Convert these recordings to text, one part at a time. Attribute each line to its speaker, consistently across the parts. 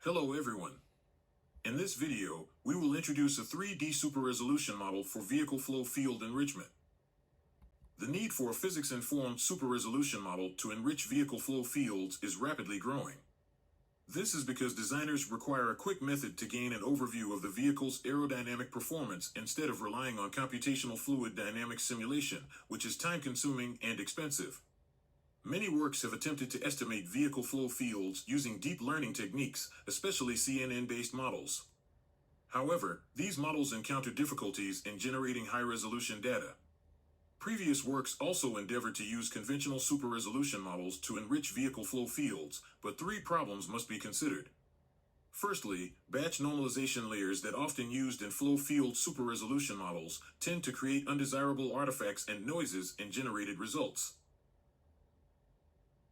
Speaker 1: Hello everyone. In this video, we will introduce a 3D super-resolution model for vehicle flow field enrichment. The need for a physics-informed super-resolution model to enrich vehicle flow fields is rapidly growing. This is because designers require a quick method to gain an overview of the vehicle's aerodynamic performance instead of relying on computational fluid dynamics simulation, which is time-consuming and expensive. Many works have attempted to estimate vehicle flow fields using deep learning techniques, especially CNN-based models. However, these models encounter difficulties in generating high-resolution data. Previous works also endeavored to use conventional super-resolution models to enrich vehicle flow fields, but three problems must be considered. Firstly, batch normalization layers that often used in flow field super-resolution models tend to create undesirable artifacts and noises in generated results.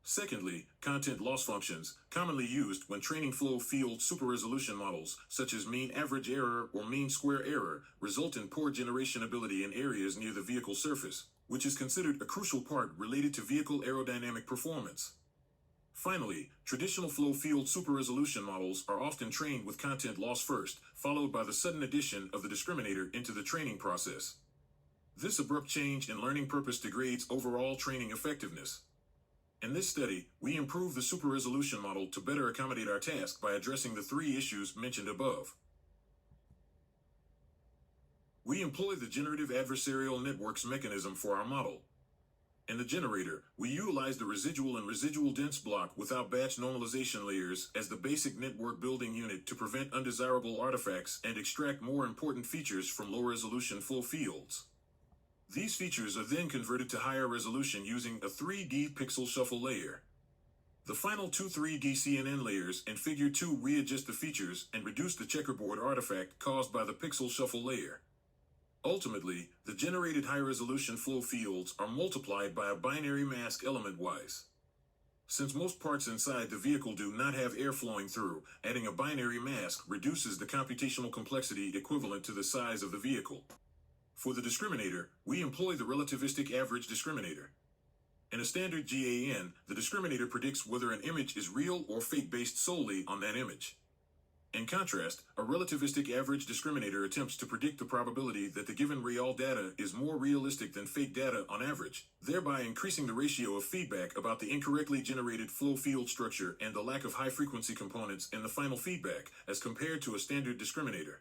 Speaker 1: Secondly, content loss functions, commonly used when training flow field super-resolution models, such as mean average error or mean square error, result in poor generation ability in areas near the vehicle surface, which is considered a crucial part related to vehicle aerodynamic performance. Finally, traditional flow field super-resolution models are often trained with content loss first, followed by the sudden addition of the discriminator into the training process. This abrupt change in learning purpose degrades overall training effectiveness. In this study, we improve the super-resolution model to better accommodate our task by addressing the three issues mentioned above. We employ the generative adversarial networks mechanism for our model. In the generator, we utilize the residual-in-residual dense block without batch normalization layers as the basic network building unit to prevent undesirable artifacts and extract more important features from low-resolution flow fields. These features are then converted to higher resolution using a 3D pixel shuffle layer. The final two 3D CNN layers in Figure 2 readjust the features and reduce the checkerboard artifact caused by the pixel shuffle layer. Ultimately, the generated high-resolution flow fields are multiplied by a binary mask element-wise. Since most parts inside the vehicle do not have air flowing through, adding a binary mask reduces the computational complexity equivalent to the size of the vehicle. For the discriminator, we employ the relativistic average discriminator. In a standard GAN, the discriminator predicts whether an image is real or fake based solely on that image. In contrast, a relativistic average discriminator attempts to predict the probability that the given real data is more realistic than fake data on average, thereby increasing the ratio of feedback about the incorrectly generated flow field structure and the lack of high-frequency components in the final feedback as compared to a standard discriminator.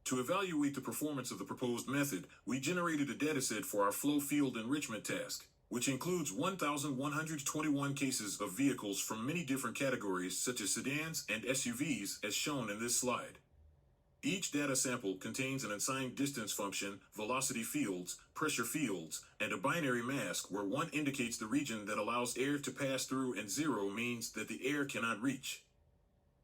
Speaker 1: To evaluate the performance of the proposed method, we generated a dataset for our flow field enrichment task, which includes 1,121 cases of vehicles from many different categories such as sedans and SUVs as shown in this slide. Each data sample contains an assigned distance function, velocity fields, pressure fields, and a binary mask where 1 indicates the region that allows air to pass through and 0 means that the air cannot reach.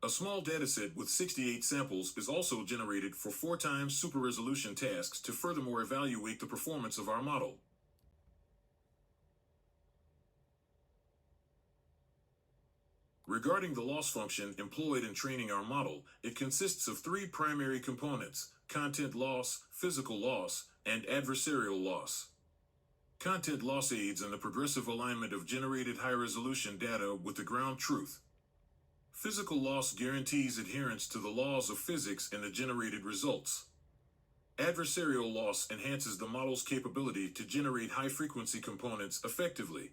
Speaker 1: A small dataset with 68 samples is also generated for 4 times super-resolution tasks to furthermore evaluate the performance of our model. Regarding the loss function employed in training our model, it consists of 3 primary components: content loss, physical loss, and adversarial loss. Content loss aids in the progressive alignment of generated high-resolution data with the ground truth. Physical loss guarantees adherence to the laws of physics in the generated results. Adversarial loss enhances the model's capability to generate high-frequency components effectively.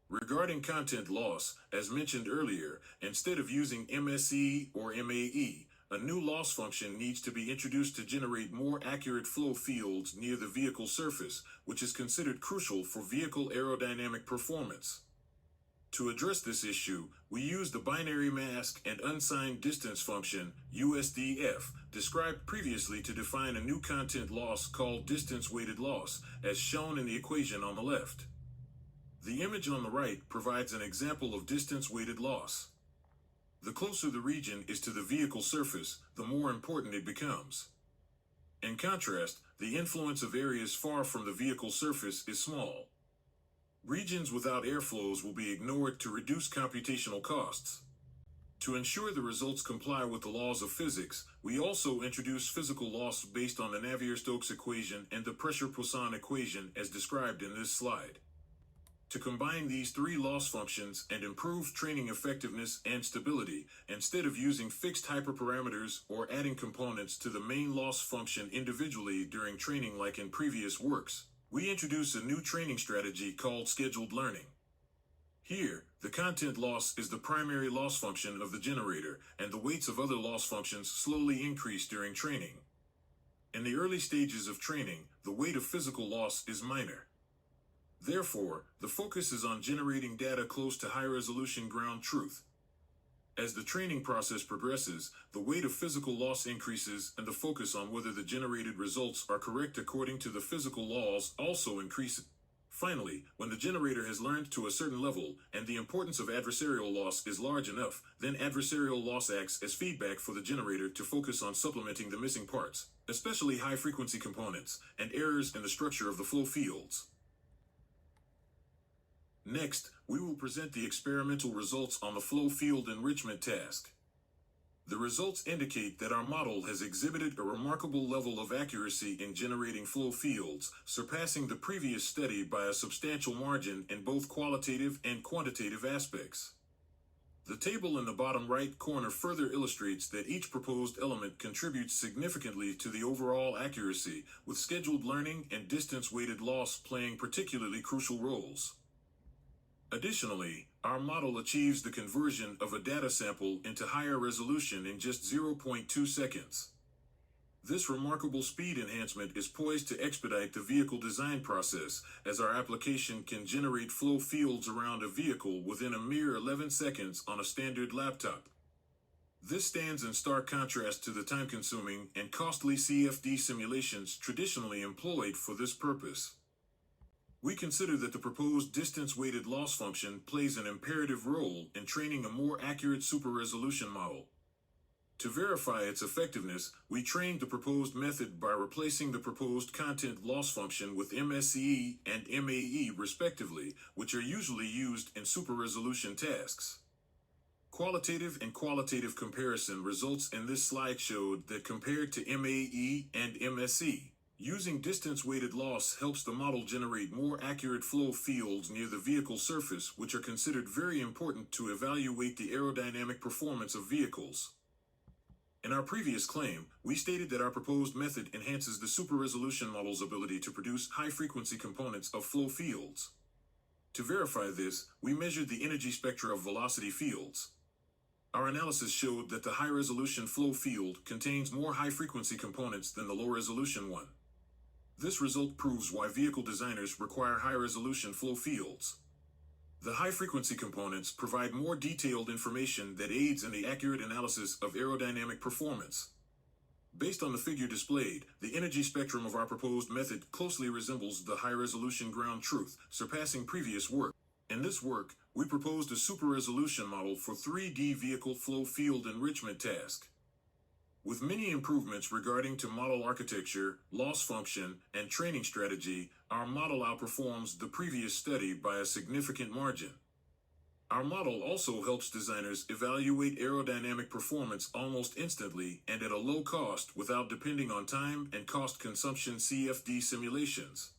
Speaker 1: Regarding content loss, as mentioned earlier, instead of using MSE or MAE, a new loss function needs to be introduced to generate more accurate flow fields near the vehicle surface, which is considered crucial for vehicle aerodynamic performance. To address this issue, we use the binary mask and unsigned distance function, USDF, described previously to define a new content loss called distance-weighted loss, as shown in the equation on the left. The image on the right provides an example of distance-weighted loss. The closer the region is to the vehicle surface, the more important it becomes. In contrast, the influence of areas far from the vehicle surface is small. Regions without airflows will be ignored to reduce computational costs. To ensure the results comply with the laws of physics, we also introduce physical loss based on the Navier-Stokes equation and the pressure-Poisson equation as described in this slide. to combine these three loss functions and improve training effectiveness and stability instead of using fixed hyperparameters or adding components to the main loss function individually during training like in previous works. We introduce a new training strategy called scheduled learning. Here, the content loss is the primary loss function of the generator, and the weights of other loss functions slowly increase during training. In the early stages of training, the weight of physical loss is minor. Therefore, the focus is on generating data close to high-resolution ground truth. As the training process progresses, the weight of physical loss increases and the focus on whether the generated results are correct according to the physical laws also increases. Finally, when the generator has learned to a certain level and the importance of adversarial loss is large enough, then adversarial loss acts as feedback for the generator to focus on supplementing the missing parts, especially high-frequency components and errors in the structure of the flow fields. Next, we will present the experimental results on the flow field enrichment task. The results indicate that our model has exhibited a remarkable level of accuracy in generating flow fields, surpassing the previous study by a substantial margin in both qualitative and quantitative aspects. The table in the bottom right corner further illustrates that each proposed element contributes significantly to the overall accuracy, with scheduled learning and distance-weighted loss playing particularly crucial roles. Additionally, our model achieves the conversion of a data sample into higher resolution in just 0.2 seconds. This remarkable speed enhancement is poised to expedite the vehicle design process, as our application can generate flow fields around a vehicle within a mere 11 seconds on a standard laptop. This stands in stark contrast to the time-consuming and costly CFD simulations traditionally employed for this purpose. We consider that the proposed distance-weighted loss function plays an imperative role in training a more accurate super-resolution model. To verify its effectiveness, we trained the proposed method by replacing the proposed content loss function with MSE and MAE respectively, which are usually used in super-resolution tasks. Qualitative and qualitative comparison results in this slide showed that compared to MAE and MSE, using distance-weighted loss helps the model generate more accurate flow fields near the vehicle surface, which are considered very important to evaluate the aerodynamic performance of vehicles. In our previous claim, we stated that our proposed method enhances the super-resolution model's ability to produce high-frequency components of flow fields. To verify this, we measured the energy spectra of velocity fields. Our analysis showed that the high-resolution flow field contains more high-frequency components than the low-resolution one. This result proves why vehicle designers require high-resolution flow fields. The high-frequency components provide more detailed information that aids in the accurate analysis of aerodynamic performance. Based on the figure displayed, the energy spectrum of our proposed method closely resembles the high-resolution ground truth, surpassing previous work. In this work, we proposed a super-resolution model for 3D vehicle flow field enrichment task. With many improvements regarding to model architecture, loss function, and training strategy, our model outperforms the previous study by a significant margin. Our model also helps designers evaluate aerodynamic performance almost instantly and at a low cost without depending on time and cost consumption CFD simulations.